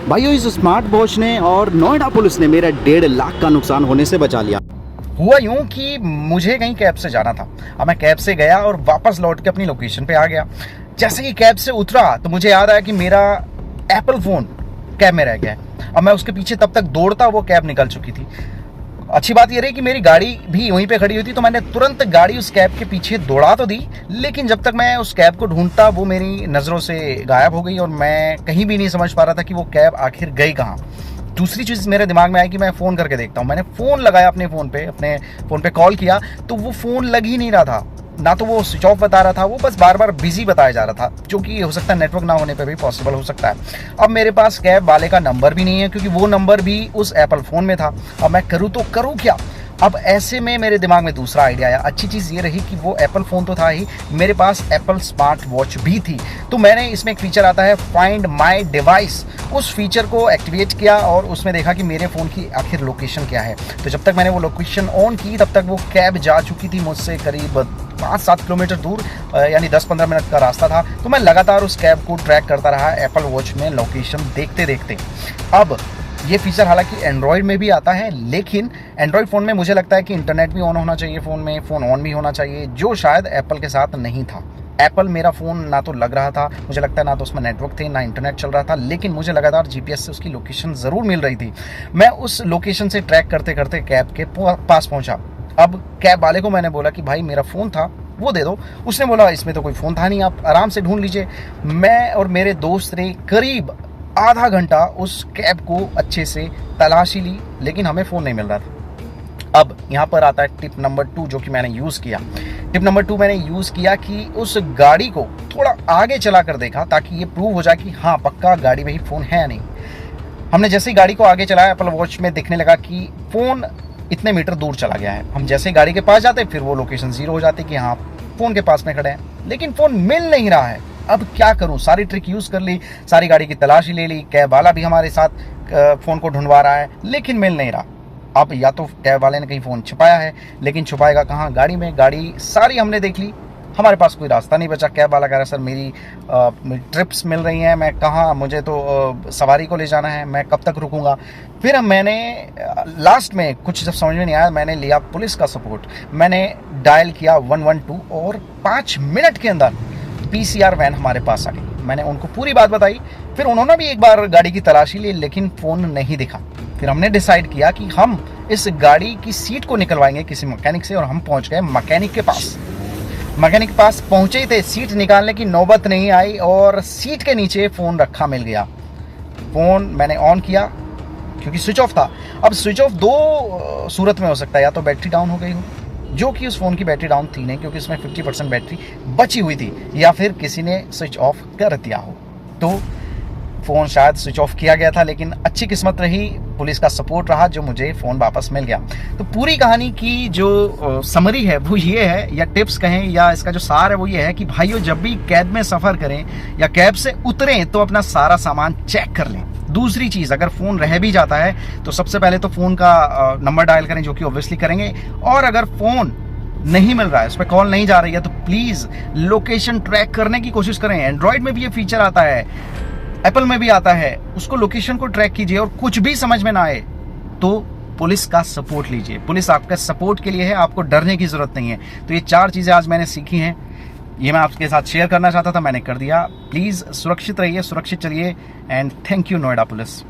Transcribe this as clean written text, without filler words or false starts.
भाइयों, इस smart watch ने और नोएडा पुलिस ने मेरा 1.5 लाख का नुकसान होने से बचा लिया। हुआ यूं कि मुझे कहीं कैब से जाना था। अब मैं कैब से गया और वापस लौट के अपनी लोकेशन पे आ गया। जैसे कि कैब से उतरा तो मुझे याद आया कि मेरा एप्पल फोन कैब में रह गया है। अब मैं उसके पीछे तब तक दौड़ता, वो कैब निकल चुकी थी। अच्छी बात यह रही कि मेरी गाड़ी भी वहीं पे खड़ी हुई थी, तो मैंने तुरंत गाड़ी उस कैब के पीछे दौड़ा तो दी, लेकिन जब तक मैं उस कैब को ढूंढता वो मेरी नज़रों से गायब हो गई और मैं कहीं भी नहीं समझ पा रहा था कि वो कैब आखिर गई कहाँ। दूसरी चीज़ मेरे दिमाग में आई कि मैं फ़ोन करके देखता हूँ। मैंने फ़ोन लगाया अपने फ़ोन पे कॉल किया तो वो फ़ोन लग ही नहीं रहा था। ना तो वो स्विच ऑफ बता रहा था, वो बस बार बार बिजी बताया जा रहा था, जो कि हो सकता है नेटवर्क ना होने पे भी पॉसिबल हो सकता है। अब मेरे पास कैब वाले का नंबर भी नहीं है, क्योंकि वो नंबर भी उस एप्पल फ़ोन में था। अब मैं करूँ तो करूँ क्या? अब ऐसे में मेरे दिमाग में दूसरा आइडिया आया। अच्छी चीज़ ये रही कि वो एप्पल फ़ोन तो था ही, मेरे पास एप्पल स्मार्ट वॉच भी थी। तो मैंने इसमें एक फीचर आता है फाइंड माई डिवाइस, उस फीचर को एक्टिवेट किया और उसमें देखा कि मेरे फ़ोन की आखिर लोकेशन क्या है। तो जब तक मैंने वो लोकेशन ऑन की तब तक वो कैब जा चुकी थी मुझसे करीब 5-7 किलोमीटर दूर, यानी 10-15 मिनट का रास्ता था। तो मैं लगातार उस कैब को ट्रैक करता रहा एप्पल वॉच में लोकेशन देखते देखते। अब ये फीचर हालांकि एंड्रॉयड में भी आता है, लेकिन एंड्रॉयड फ़ोन में मुझे लगता है कि इंटरनेट भी ऑन होना चाहिए, फ़ोन ऑन भी होना चाहिए, जो शायद एप्पल के साथ नहीं था। एप्पल मेरा फ़ोन ना तो लग रहा था, मुझे लगता है ना तो उसमें नेटवर्क थे, ना इंटरनेट चल रहा था, लेकिन मुझे लगातार जीपीएस से उसकी लोकेशन ज़रूर मिल रही थी। मैं उस लोकेशन से ट्रैक करते करते कैब के पास पहुँचा। अब कैब वाले को मैंने बोला कि भाई मेरा फ़ोन था वो दे दो। उसने बोला इसमें तो कोई फ़ोन था नहीं, आप आराम से ढूंढ लीजिए। मैं और मेरे दोस्त ने करीब आधा घंटा उस कैब को अच्छे से तलाशी ली, लेकिन हमें फ़ोन नहीं मिल रहा था। अब यहाँ पर आता है टिप नंबर 2 जो कि मैंने यूज़ किया। टिप नंबर 2 मैंने यूज़ किया कि उस गाड़ी को थोड़ा आगे चला कर देखा, ताकि ये प्रूव हो जाए कि हाँ पक्का गाड़ी में ही फ़ोन है या नहीं। हमने जैसे ही गाड़ी को आगे चलाया, एप्पल वॉच में दिखने लगा कि फ़ोन इतने मीटर दूर चला गया है। हम जैसे ही गाड़ी के पास जाते फिर वो लोकेशन 0 हो जाती कि हाँ फ़ोन के पास में खड़े हैं, लेकिन फ़ोन मिल नहीं रहा है। अब क्या करूं? सारी ट्रिक यूज़ कर ली, सारी गाड़ी की तलाशी ले ली, कैब वाला भी हमारे साथ फ़ोन को ढूंढवा रहा है, लेकिन मिल नहीं रहा। अब या तो कैब वाले ने कहीं फ़ोन छुपाया है, लेकिन छुपाएगा कहाँ? गाड़ी में। गाड़ी सारी हमने देख ली, हमारे पास कोई रास्ता नहीं बचा। कैब वाला कह रहा है सर मेरी ट्रिप्स मिल रही हैं, मैं कहाँ, मुझे तो सवारी को ले जाना है, मैं कब तक रुकूंगा? फिर मैंने लास्ट में कुछ जब समझ में नहीं आया, मैंने लिया पुलिस का सपोर्ट। मैंने डायल किया 112 और 5 मिनट के अंदर पीसीआर वैन हमारे पास आ गई। मैंने उनको पूरी बात बताई, फिर उन्होंने भी एक बार गाड़ी की तलाशी ली, लेकिन फ़ोन नहीं दिखा। फिर हमने डिसाइड किया कि हम इस गाड़ी की सीट को निकलवाएंगे किसी मैकेनिक से, और हम पहुंच गए मैकेनिक के पास। मैकेनिक के पास पहुंचे ही थे, सीट निकालने की नौबत नहीं आई और सीट के नीचे फ़ोन रखा मिल गया। फ़ोन मैंने ऑन किया क्योंकि स्विच ऑफ था। अब स्विच ऑफ 2 सूरत में हो सकता है, या तो बैटरी डाउन हो गई हो, जो कि उस फ़ोन की बैटरी डाउन थी नहीं, क्योंकि उसमें 50% बैटरी बची हुई थी, या फिर किसी ने स्विच ऑफ कर दिया हो। तो फ़ोन शायद स्विच ऑफ किया गया था, लेकिन अच्छी किस्मत रही, पुलिस का सपोर्ट रहा, जो मुझे फ़ोन वापस मिल गया। तो पूरी कहानी की जो समरी है वो ये है, या टिप्स कहें, या इसका जो सार है वो ये है कि भाइयों जब भी कैब में सफ़र करें या कैब से उतरें तो अपना सारा सामान चेक कर लें। दूसरी चीज़, अगर फ़ोन रह भी जाता है तो सबसे पहले तो फ़ोन का नंबर डायल करें, जो कि ऑब्वियसली करेंगे। और अगर फ़ोन नहीं मिल रहा है, उस पर कॉल नहीं जा रही है, तो प्लीज़ लोकेशन ट्रैक करने की कोशिश करें। एंड्रॉयड में भी ये फीचर आता है, एप्पल में भी आता है। उसको लोकेशन को ट्रैक कीजिए, और कुछ भी समझ में ना आए तो पुलिस का सपोर्ट लीजिए। पुलिस आपका सपोर्ट के लिए है, आपको डरने की ज़रूरत नहीं है। तो ये 4 चीज़ें आज मैंने सीखी हैं, ये मैं आपके साथ शेयर करना चाहता था, मैंने कर दिया। प्लीज़ सुरक्षित रहिए, सुरक्षित चलिए, and thank you Noida police.